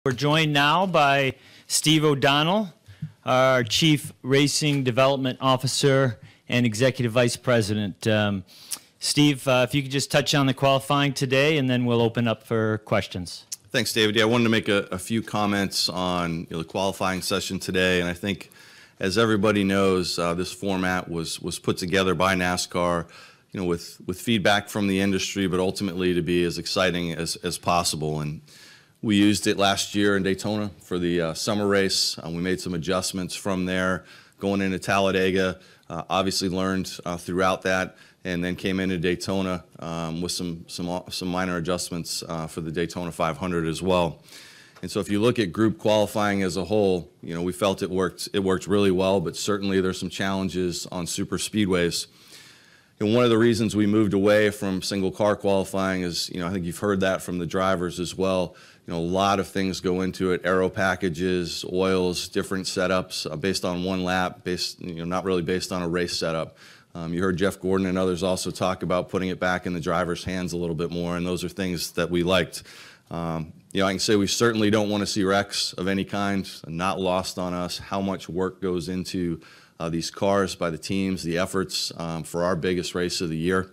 We're joined now by Steve O'Donnell, our Chief Racing Development Officer and Executive Vice President. Steve, if you could just touch on the qualifying today, and then we'll open up for questions. Thanks, David. Yeah, I wanted to make a few comments on the qualifying session today, and I think, as everybody knows, this format was put together by NASCAR, with feedback from the industry, but ultimately to be as exciting as possible. And we used it last year in Daytona for the summer race. We made some adjustments from there going into Talladega. Obviously learned throughout that, and then came into Daytona with some minor adjustments for the Daytona 500 as well. And so if you look at group qualifying as a whole, we felt it worked really well, but certainly there's some challenges on super speedways. And one of the reasons we moved away from single car qualifying is, I think you've heard that from the drivers as well. A lot of things go into it: aero packages, oils, different setups based on one lap, not really based on a race setup. You heard Jeff Gordon and others also talk about putting it back in the driver's hands a little bit more, and those are things that we liked. I can say we certainly don't want to see wrecks of any kind. Not lost on us how much work goes into these cars by the teams, the efforts for our biggest race of the year.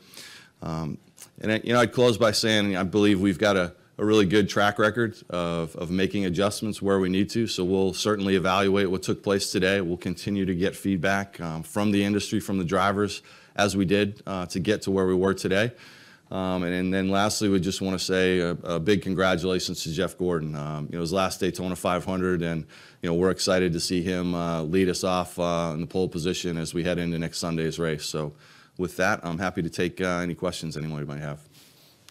And I'd close by saying I believe we've got a really good track record of making adjustments where we need to. So we'll certainly evaluate what took place today. We'll continue to get feedback from the industry, from the drivers, as we did to get to where we were today. And then lastly, we just want to say a big congratulations to Jeff Gordon. His last Daytona 500, and we're excited to see him lead us off in the pole position as we head into next Sunday's race. So with that, I'm happy to take any questions anyone might have.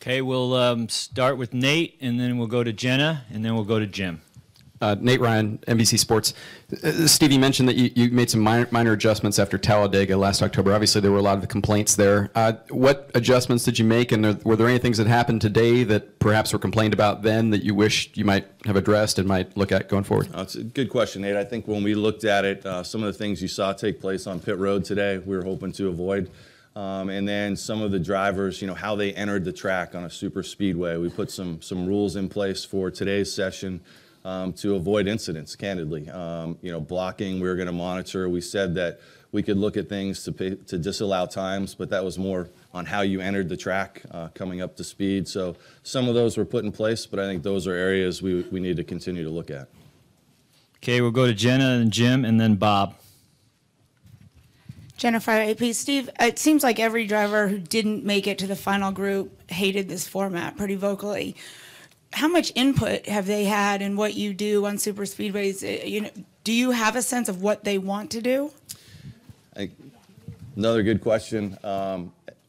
Okay, we'll start with Nate, and then we'll go to Jenna, and then we'll go to Jim. Nate Ryan, NBC Sports. Steve, you mentioned that you made some minor adjustments after Talladega last October. Obviously, there were a lot of complaints there. What adjustments did you make, and were there any things that happened today that perhaps were complained about then that you wish you might have addressed and might look at going forward? It's a good question, Nate. I think when we looked at it, some of the things you saw take place on pit road today, we were hoping to avoid. And then some of the drivers, how they entered the track on a super speedway. We put some rules in place for today's session to avoid incidents, candidly. Blocking, we were going to monitor. We said that we could look at things to disallow times, but that was more on how you entered the track coming up to speed. So some of those were put in place, but I think those are areas we need to continue to look at. Okay, we'll go to Jenna and Jim, and then Bob. Jennifer, AP. Steve, it seems like every driver who didn't make it to the final group hated this format pretty vocally. How much input have they had in what you do on super speedways? Do you have a sense of what they want to do? Another good question.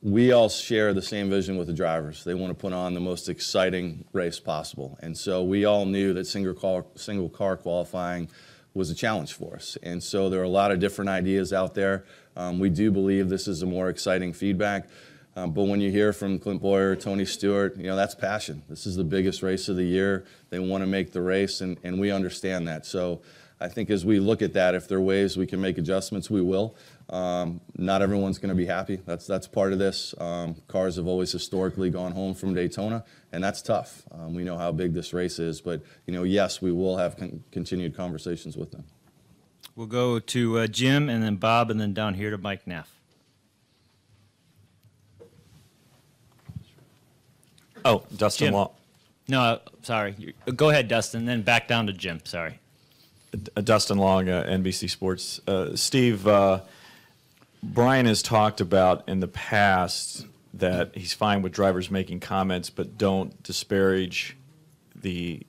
We all share the same vision with the drivers. They want to put on the most exciting race possible. And so we all knew that single car qualifying was a challenge for us. And so there are a lot of different ideas out there. We do believe this is a more exciting feedback. But when you hear from Clint Boyer, Tony Stewart, that's passion. This is the biggest race of the year. They want to make the race, and we understand that. So I think as we look at that, if there are ways we can make adjustments, we will. Not everyone's going to be happy. That's part of this. Cars have always historically gone home from Daytona, and that's tough. We know how big this race is, but yes, we will have continued conversations with them. We'll go to Jim, and then Bob, and then down here to Mike Neff. Oh, Dustin Long. No, sorry. Go ahead, Dustin, then back down to Jim. Sorry. Dustin Long, NBC Sports. Steve, Brian has talked about in the past that he's fine with drivers making comments, but don't disparage the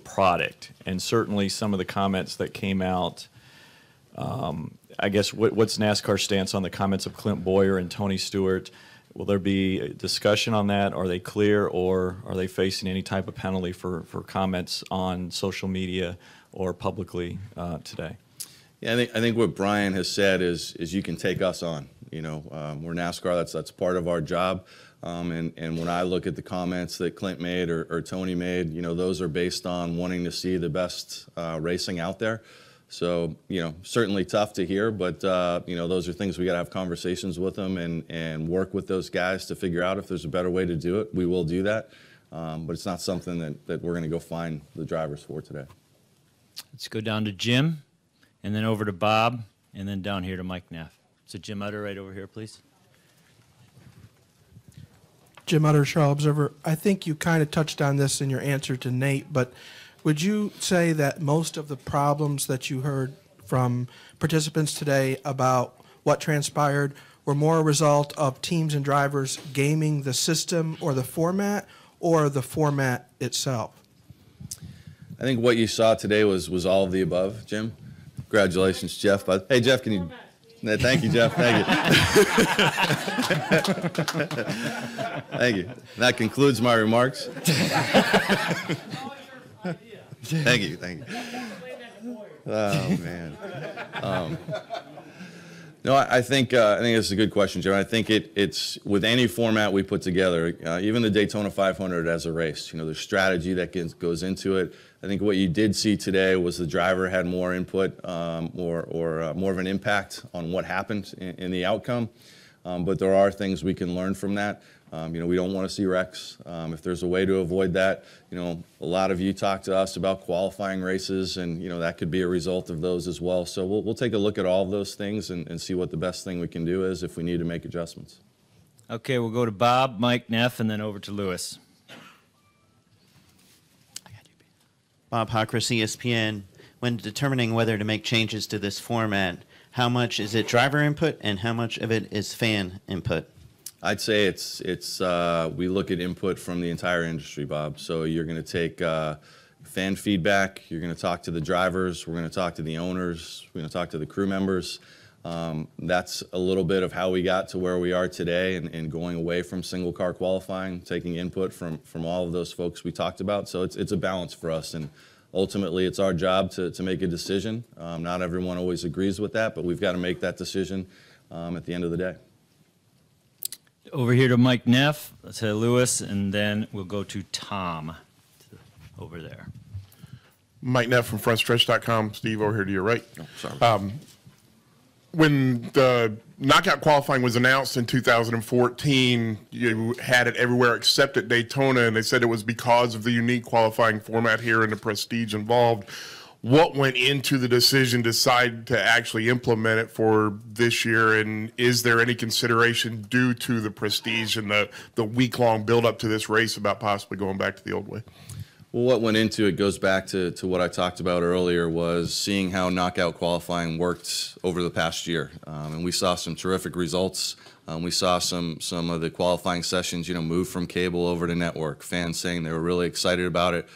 product. And certainly some of the comments that came out, I guess, what's NASCAR's stance on the comments of Clint Boyer and Tony Stewart? Will there be a discussion on that? Are they clear, or are they facing any type of penalty for comments on social media or publicly today? Yeah, I think what Brian has said is you can take us on. We're NASCAR. That's part of our job. And when I look at the comments that Clint made or Tony made, those are based on wanting to see the best racing out there. So, certainly tough to hear, but, those are things we got to have conversations with them and work with those guys to figure out if there's a better way to do it. We will do that. but it's not something that we're going to go find the drivers for today. Let's go down to Jim, and then over to Bob, and then down here to Mike Neff. So Jim Utter, right over here, please. Jim Utter, Charlotte Observer. I think you kind of touched on this in your answer to Nate, but would you say that most of the problems that you heard from participants today about what transpired were more a result of teams and drivers gaming the system or the format itself? I think what you saw today was all of the above, Jim. Congratulations, Jeff. Hey, Jeff, can you... Thank you, Jeff. Thank you. Thank you. That concludes my remarks. Thank you. Thank you. Oh, man. No, I think it's a good question, Joe. I think it's with any format we put together, even the Daytona 500 as a race. There's strategy that goes into it. I think what you did see today was the driver had more input or more of an impact on what happened in the outcome. But there are things we can learn from that. We don't want to see wrecks. If there's a way to avoid that, a lot of you talked to us about qualifying races, and that could be a result of those as well. So we'll take a look at all of those things and see what the best thing we can do is if we need to make adjustments. Okay, we'll go to Bob, Mike Neff, and then over to Lewis. Bob Hawkris, ESPN. When determining whether to make changes to this format, how much is it driver input and how much of it is fan input? I'd say we look at input from the entire industry, Bob. So you're going to take fan feedback, you're going to talk to the drivers, we're going to talk to the owners, we're going to talk to the crew members. That's a little bit of how we got to where we are today and going away from single car qualifying, taking input from all of those folks we talked about. So it's a balance for us, and ultimately it's our job to make a decision. Not everyone always agrees with that, but we've got to make that decision at the end of the day. Over here to Mike Neff, to Lewis, and then we'll go to Tom over there. Mike Neff from frontstretch.com. Steve, over here to your right. Oh, sorry. When the knockout qualifying was announced in 2014, you had it everywhere except at Daytona, and they said it was because of the unique qualifying format here and the prestige involved. What went into the decision to decide to actually implement it for this year, and is there any consideration due to the prestige and the week-long build-up to this race about possibly going back to the old way? Well, what went into it goes back to what I talked about earlier, was seeing how knockout qualifying worked over the past year. And we saw some terrific results. We saw some of the qualifying sessions, move from cable over to network, fans saying they were really excited about it.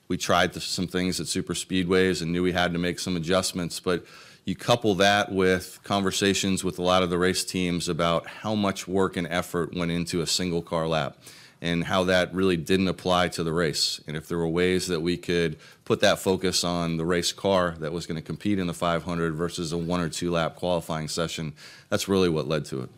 We tried some things at super speedways and knew we had to make some adjustments, but you couple that with conversations with a lot of the race teams about how much work and effort went into a single car lap and how that really didn't apply to the race. And if there were ways that we could put that focus on the race car that was going to compete in the 500 versus a 1 or 2 lap qualifying session, that's really what led to it.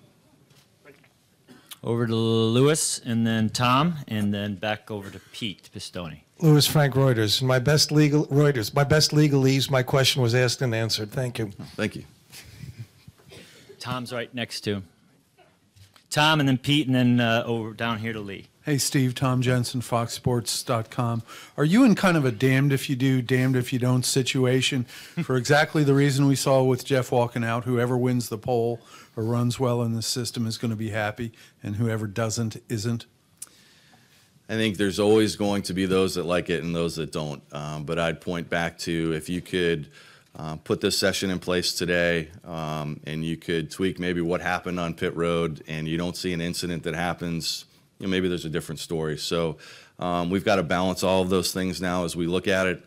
Over to Lewis, and then Tom, and then back over to Pete Pistone. Louis Frank Reuters. My best legalese. My question was asked and answered. Thank you. Thank you. Tom's right next to him. Tom, and then Pete, and then over down here to Lee. Hey, Steve. Tom Jensen, FoxSports.com. Are you in kind of a damned if you do, damned if you don't situation for exactly the reason we saw with Jeff walking out? Whoever wins the poll or runs well in the system is going to be happy, and whoever doesn't isn't? I think there's always going to be those that like it and those that don't. But I'd point back to if you could put this session in place today and you could tweak maybe what happened on pit road and you don't see an incident that happens, maybe there's a different story. So we've got to balance all of those things now as we look at it.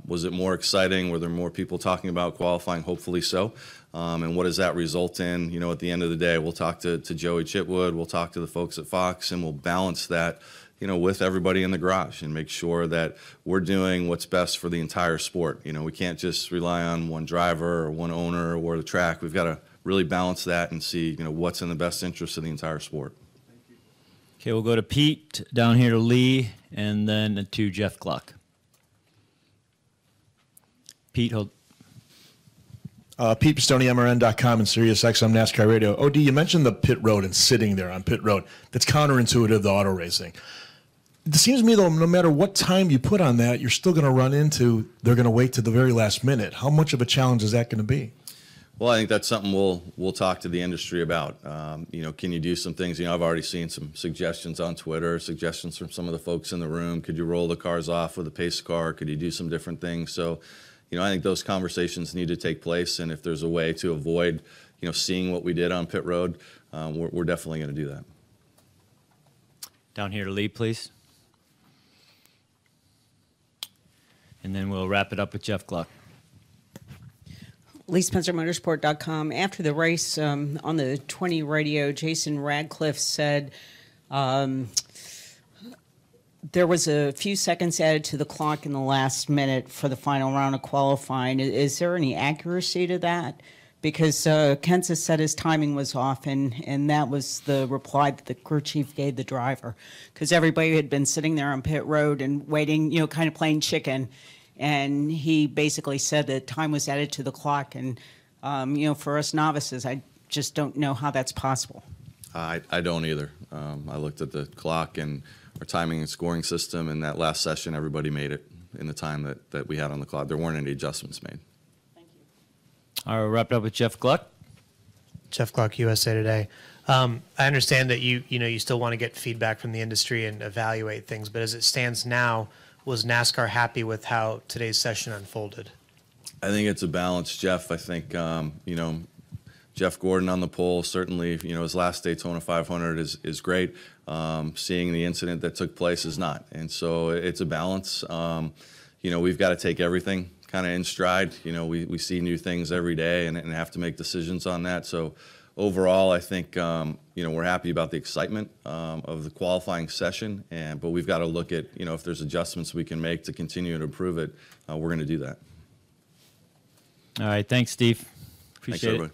Was it more exciting? Were there more people talking about qualifying? Hopefully so. And what does that result in? At the end of the day, we'll talk to Joey Chitwood, we'll talk to the folks at Fox, and we'll balance that with everybody in the garage and make sure that we're doing what's best for the entire sport. We can't just rely on one driver or one owner or the track. We've got to really balance that and see, what's in the best interest of the entire sport. Okay, we'll go to Pete, down here to Lee, and then to Jeff Gluck. Pete, hold. Pete Pistone, MRN.com, and SiriusXM NASCAR Radio. OD, you mentioned the pit road and sitting there on pit road. That's counterintuitive to auto racing. it seems to me, though, no matter what time you put on that, you're still going to run into they're going to wait to the very last minute. How much of a challenge is that going to be? Well, I think that's something we'll talk to the industry about. Can you do some things? I've already seen some suggestions on Twitter, suggestions from some of the folks in the room. Could you roll the cars off with a pace car? Could you do some different things? So, I think those conversations need to take place, and if there's a way to avoid, seeing what we did on pit road, we're definitely going to do that. Down here to Lee, please. And then we'll wrap it up with Jeff Gluck. LeeSpencerMotorsport.com. After the race on the 20 radio, Jason Radcliffe said there was a few seconds added to the clock in the last minute for the final round of qualifying. Is there any accuracy to that? Because Kenseth said his timing was off, and that was the reply that the crew chief gave the driver. Because everybody had been sitting there on pit road and waiting, kind of playing chicken. And he basically said that time was added to the clock. And, for us novices, I just don't know how that's possible. I don't either. I looked at the clock and our timing and scoring system, and that last session, everybody made it in the time that we had on the clock. There weren't any adjustments made. Thank you. All right, we'll wrap it up with Jeff Gluck. Jeff Gluck, USA Today. I understand that you still want to get feedback from the industry and evaluate things, but as it stands now, was NASCAR happy with how today's session unfolded? I think it's a balance, Jeff. I think, Jeff Gordon on the pole, certainly, his last Daytona 500 is great. Seeing the incident that took place is not. And so it's a balance. We've got to take everything kind of in stride. We see new things every day and have to make decisions on that. So overall, I think, we're happy about the excitement of the qualifying session, but we've got to look at, if there's adjustments we can make to continue to improve it, we're going to do that. All right, thanks, Steve. Appreciate it. Thanks, everybody.